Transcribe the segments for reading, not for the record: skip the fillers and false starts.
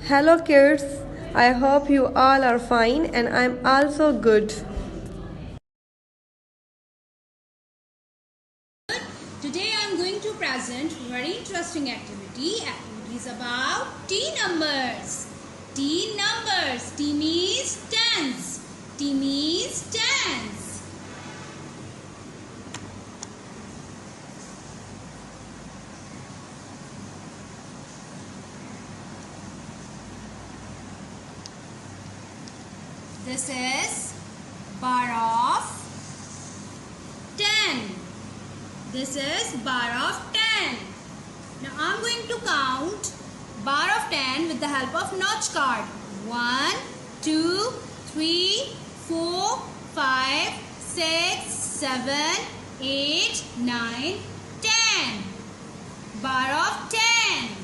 Hello kids, I hope you all are fine and I'm also good. Today I am going to present very interesting activities about T numbers. T numbers. T means tens. T means tens. This is bar of 10. This is bar of 10. Now I am going to count bar of 10 with the help of notch card. 1, 2, 3, 4, 5, 6, 7, 8, 9, 10. Bar of 10.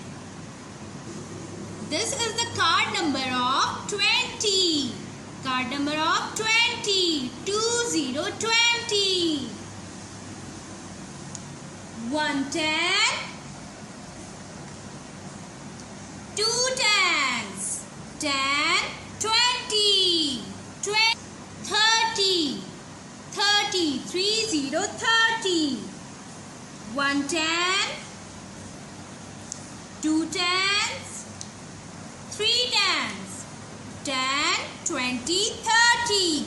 This is the card number of 20. Card number of 20. 20. 110. 2 tens. 10, 20. 30. 30. 110. 2 tens. 3 tens. 10, 20, 30.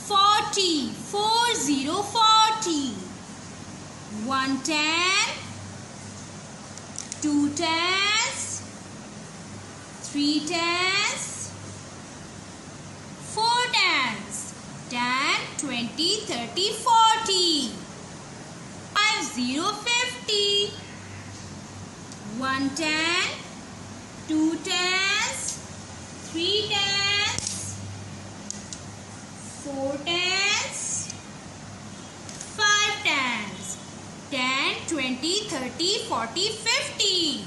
40. 110. 2 tens. 3 tens. 4 tens. 10, 20, 30, 40. 50. 110. 2 tens. 3 tens. 4 tens. 5 tens. 10, 20, 30, 40, 50.